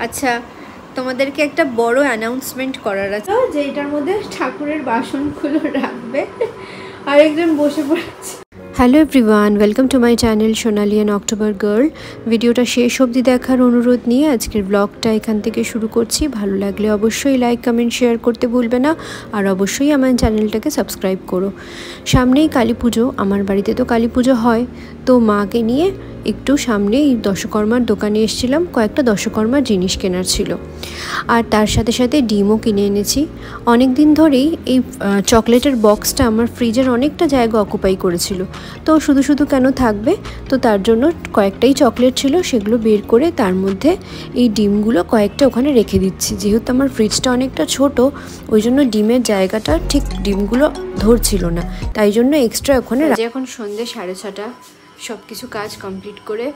আচ্ছা, তোমাদেরকে একটা বড় অ্যানাউন্সমেন্ট করার আছে যে এটার মধ্যে ঠাকুরের বাসনগুলো রাখবে। আর একজন বসে পড়েছে। Hello everyone, welcome to my channel Sonali and October girl. ভিডিওটা শেষ অবধি দেখার অনুরোধ নিয়ে আজকের ব্লগটা এখান থেকে শুরু করছি। ভালো লাগলে অবশ্যই লাইক কমেন্ট শেয়ার করতে ভুলবে না, আর অবশ্যই আমার চ্যানেলটাকে সাবস্ক্রাইব করো। সামনেই কালী পুজো, আমার বাড়িতে তো কালী পুজো হয়, তো মাকে নিয়ে একটু সামনে এই দশকর্মার দোকানে এসেছিলাম, কয়েকটা দশকর্মার জিনিস কেনার ছিল। আর তার সাথে সাথে ডিমও কিনে এনেছি। অনেক দিন ধরেই এই চকলেটের বক্সটা আমার ফ্রিজের অনেকটা জায়গা অকুপাই করেছিল, তো শুধু শুধু কেন থাকবে, তো তার জন্য কয়েকটাই চকলেট ছিল, সেগুলো বের করে তার মধ্যে এই ডিমগুলো কয়েকটা ওখানে রেখে দিচ্ছি। যেহেতু আমার ফ্রিজটা অনেকটা ছোট, ওই জন্য ডিমের জায়গাটা ঠিক ডিমগুলো ধরছিল না, তাই জন্য এক্সট্রা ওখানে। এখন সন্ধ্যে 6:30, সব কিছু কাজ কমপ্লিট করে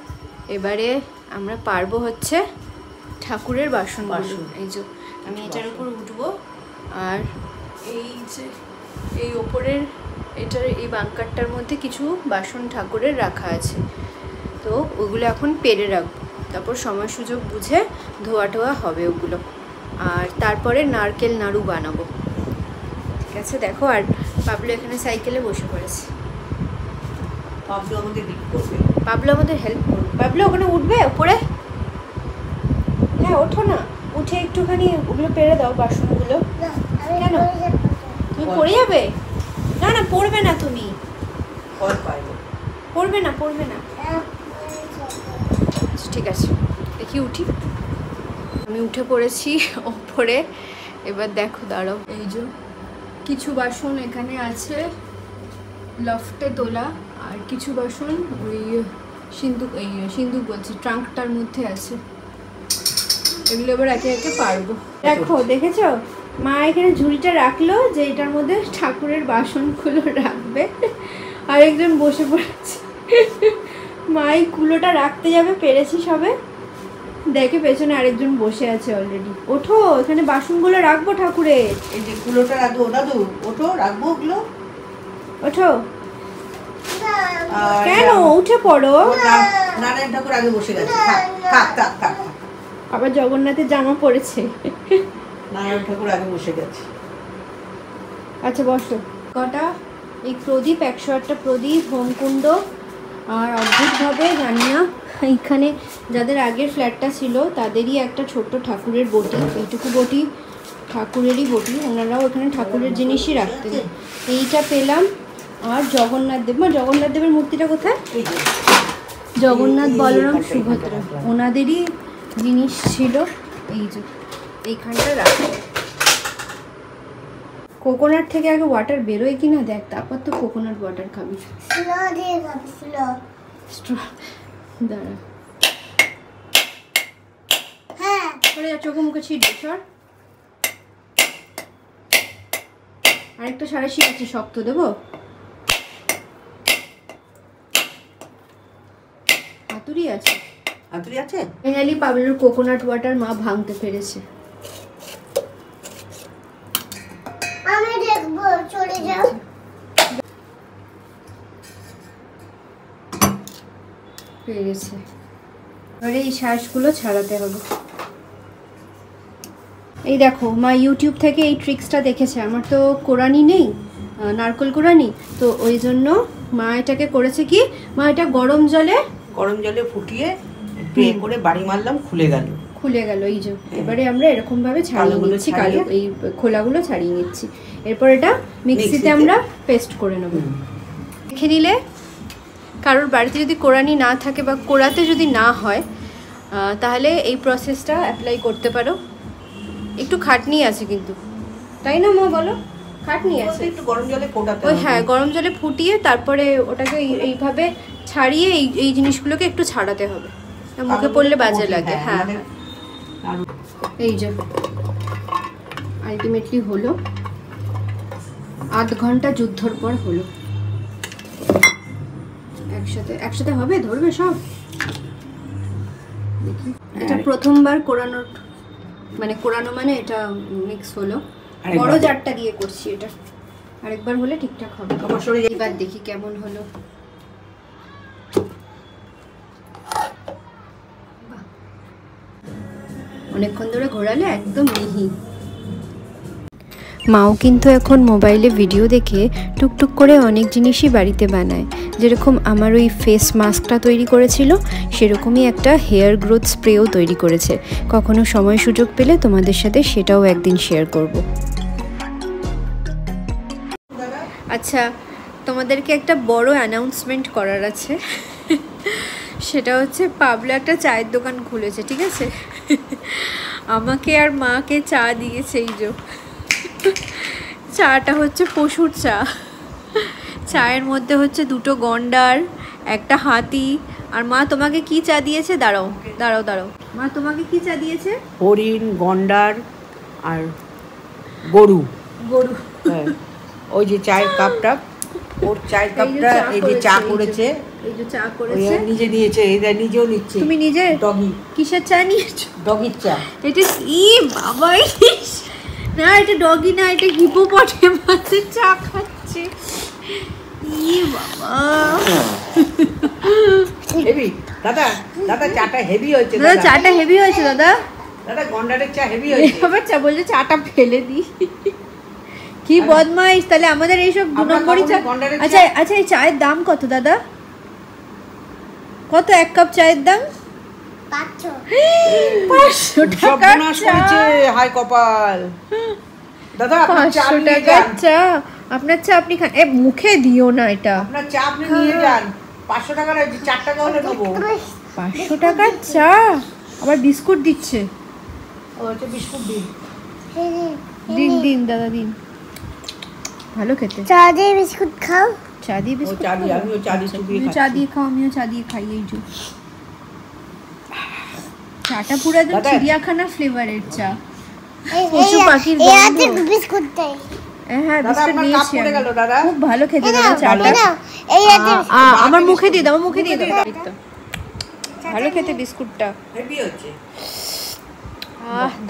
এবারে আমরা পারবো হচ্ছে ঠাকুরের বাসন। এই যে আমি এটার উপর উঠবো, আর এই যে এই ওপরের এটার এই বাঙ্কারটার মধ্যে কিছু বাসন ঠাকুরের রাখা আছে, তো ওগুলো এখন পেরে রাখবো, তারপর সময় সুযোগ বুঝে ধোয়া টোয়া হবে ওগুলো। আর তারপরে নারকেল নাড়ু বানাবো। ঠিক আছে, দেখো। আর পাবলু এখানে সাইকেলে বসে পড়েছে। পাবলু আমাদের হেল্প করবে। পাবলু ওখানে উঠবে ওপরে? হ্যাঁ ওঠো না, উঠে একটুখানি ওগুলো পেরে দাও বাসনগুলো। কেন তুমি পড়ে যাবে? না না, পড়বে না, তুমি পড়বে না। ঠিক আছে, দেখি উঠি। আমি উঠে পড়েছি ওপরে। এবার দেখো, দাঁড়াও। এই যে কিছু বাসন এখানে আছে লফটে তোলা, আর কিছু বাসন ওই সিন্দুক বলছি ট্রাঙ্কটার মধ্যে আছে। এগুলো এবার একে একে পারবো। দেখো, দেখেছো মা এখানে ঝুড়িটা রাখলো যে এটার মধ্যে ঠাকুরের বাসনগুলো রাখবে, আর একজন বসে পড়েছে। মা এই কুলোটা রাখতে যাবে, পেরেছি সবে, দেখে পেছনে আরেকজন বসে আছে অলরেডি। ওঠো, এখানে বাসনগুলো রাখবো ঠাকুরের। এই যে কুলোটা রাখবো, দাদু ওঠো, রাখবো ওগুলো। ওঠো। কেন? উঠে পড়ো। নারায়ণ ঠাকুর আগে বসে গেছে, থাক। আবার জগন্নাথের জামা পরেছে। নারায়ণ ঠাকুর আগে বসে গেছে। আচ্ছা বসো। কটা এই প্রদীপ, 108টা প্রদীপ, হোমকুণ্ড। আর অদ্ভুতভাবে জানি না, এইখানে যাদের আগের ফ্ল্যাটটা ছিল তাদেরই একটা ছোট্ট ঠাকুরের বটি, এইটুকু বটি ঠাকুরেরই বটি, ওনারাও এখানে ঠাকুরের জিনিসই রাখতেন। এইটা পেলাম। আর জগন্নাথ দেবের মূর্তিটা কোথায়? জগন্নাথ, বলরাম, সুভদ্রা, ওনাদেরই জিনিস ছিল। এই যে এইখানটা রাখো। কোকোনাট থেকে আগে ওয়াটার বেরোয় কিনা দেখ, তারপর তো কোকোনাট ওয়াটার খাবি। দাঁড়া, চোখে মুখে ছিটবে, সর। আরেকটা সাঁড়াশি আছে, শক্ত দেবো। হাতুড়ি আছে? ফাইনালি পাবলুর কোকোনাট ওয়াটার মা ভাঙতে পেরেছে। আমি দেখবো, চলে যাও। পেরেছে। এবারে এই শ্বাসগুলো ছাড়াতে হবে। এই দেখো, মা ইউটিউব থেকে এই ট্রিক্সটা দেখেছে। আমার তো কোরানি নেই, নারকেল কোরানি, তো ওই জন্য মা এটাকে করেছে কি, মা এটা গরম জলে ফুটিয়ে স্প্রে করে বাড়ি মারলাম, খুলে গেল। এই যে এবারে আমরা এরকম ভাবে ছাড়িয়ে নিচ্ছি, কালো এই খোলাগুলো ছাড়িয়ে নিচ্ছি। এরপর এটা মিক্সিতে আমরা পেস্ট করে নেব। দেখে নিলে কারোর বাড়িতে যদি কোরানি না থাকে বা কোরাতে যদি না হয়, তাহলে এই প্রসেসটা অ্যাপ্লাই করতে পারো। একটু খাটনি আছে কিন্তু, তাই না মা, বলো? খাটনি আছে। একটু গরম জলে ফোটাতে হবে। হ্যাঁ, গরম জলে ফুটিয়ে তারপরে ওটাকে এইভাবে ছাড়িয়ে এই জিনিসগুলোকে একটু ছাড়াতে হবে, মুখে পড়লে বাজে লাগে। হ্যাঁ, এই যে আলটিমেটলি হলো, আধ ঘন্টা যুদ্ধর পর হলো। একসাথে হবে, ধরবে সব। দেখি, এটা প্রথমবার কোরানো মানে এটা মিক্স হলো। বড় জারটা দিয়ে করছি এটা, আরেকবার হলে ঠিকঠাক হবে। এবার দেখি কেমন হলো। অনেকক্ষণ ধরে ঘোরালে একদম মিহি। মাও কিন্তু এখন মোবাইলে ভিডিও দেখে টুকটুক করে অনেক জিনিসই বাড়িতে বানায়। যেরকম আমার ওই ফেস মাস্কটা তৈরি করেছিল, সেরকমই একটা হেয়ার গ্রোথ স্প্রেও তৈরি করেছে। কখনো সময় সুযোগ পেলে তোমাদের সাথে সেটাও একদিন শেয়ার করব। আচ্ছা, তোমাদেরকে একটা বড় অ্যানাউন্সমেন্ট করার আছে। সেটা হচ্ছে পাবলো একটা চায়ের দোকান খুলেছে, ঠিক আছে? আমাকে আর মাকে চা দিয়েছে। এই যে চাটা হচ্ছে পশুর চা। চায়ের মধ্যে হচ্ছে দুটো গন্ডার, একটা হাতি। আর মা তোমাকে কি চা দিয়েছে? দাঁড়াও দাঁড়াও দাঁড়াও, মা তোমাকে কি চা দিয়েছে? হরিণ, গন্ডার আর গরু। গরু। হ্যাঁ, ওই যে চায়ের কাপটা, ওর চায়ের কাপটা এই যে চা করেছে, এই যে চা করেছে নিজে নিয়েছে, এরা নিজেও নিচ্ছে। তুমি নিজে ডগি কিসের চা নিয়েছো? ডগির চা। এটা কি বাবা? না, এটা ডগি না, এটা হিপোপটেমাসের চা খাচ্ছে। ই বাবা, হেভি দাদা, দাদা চাটা হেভি হয়েছে। দাদা চাটা হেভি হয়েছে। দাদা দাদা গন্ডারের চা হেভি হয়েছে। আবার চা বলছে চাটা ফেলে দিই। কি বদমাইশ! তাহলে আমাদের এইসব 2 নম্বরই চা। আচ্ছা আচ্ছা, এই চায়ের দাম কত দাদা? কত 1 কাপ চায়ের দাম? 500 টাকা চা। হাই কপাল। দাদা 500 টাকা চা। আপনার চা আপনি খান। এ মুখে দিও না এটা। আপনার চা আপনি নিয়ে যান। 500 টাকা না, 4 টাকা হলে নেবো। 500 টাকার চা, আবার বিস্কুট দিচ্ছে। ও আচ্ছা, বিস্কুট দিন। দিন দিন দাদা দিন, ভালো খেতে। চা দিয়ে বিস্কুট খাও। চা দিয়ে বিস্কুট? চা দিয়ে, আমিও চা দিয়ে চুবিয়ে খাচ্ছি। চা দিয়ে খাও, আমিও চা দিয়ে খাই। এই যে চাটা পুরো একদম চিড়িয়াখানা ফ্লেভারের চা। পশু পাখির গন্ধ। বিস্কুট দেয়। হ্যাঁ, বিস্কুট নিয়েছি আমি। খুব ভালো খেতে দাদা চাটা। আমার মুখে দিয়ে দাও, আমার মুখে দিয়ে দাও। ভালো খেতে বিস্কুটটা। হেভি হচ্ছে।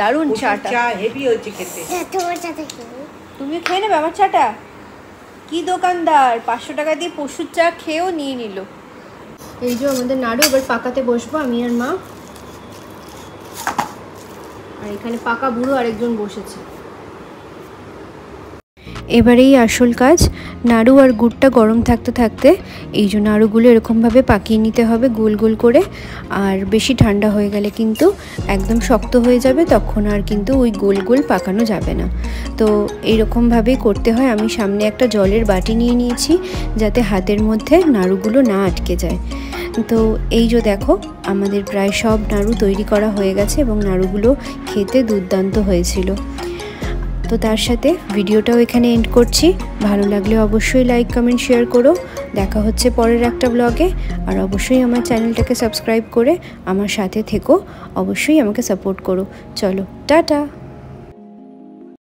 দারুণ চাটা। চা হেভি হচ্ছে খেতে। তোমার সাথে কি? তুমি খেয়ে নেবে আমার চাটা? কি দোকানদার 500 টাকা দিয়ে পশুর চা খেয়েও নিয়ে নিল। এই যে আমাদের নাড়ু, এবার পাকাতে বসবো আমি আর মা। আর এখানে পাকা বুড়ো আরেকজন বসেছে। এবারেই আসল কাজ, নাড়ু আর গুড়টা গরম থাকতে থাকতে এই যে নাড়ুগুলো এরকমভাবে পাকিয়ে নিতে হবে গোল গোল করে। আর বেশি ঠান্ডা হয়ে গেলে কিন্তু একদম শক্ত হয়ে যাবে, তখন আর কিন্তু ওই গোল গোল পাকানো যাবে না। তো এইরকমভাবেই করতে হয়। আমি সামনে একটা জলের বাটি নিয়ে নিয়েছি, যাতে হাতের মধ্যে নাড়ুগুলো না আটকে যায়। তো এই যে দেখো, আমাদের প্রায় সব নাড়ু তৈরি করা হয়ে গেছে এবং নাড়ুগুলো খেতে দুর্দান্ত হয়েছিল। তো তার সাথে ভিডিওটাও এখানে এন্ড করছি। ভালো লাগলে অবশ্যই লাইক, কমেন্ট, শেয়ার করো। দেখা হচ্ছে পরের একটা ব্লগে। আর অবশ্যই আমার চ্যানেলটাকে সাবস্ক্রাইব করে আমার সাথে থেকো, অবশ্যই আমাকে সাপোর্ট করো। চলো, টাটা।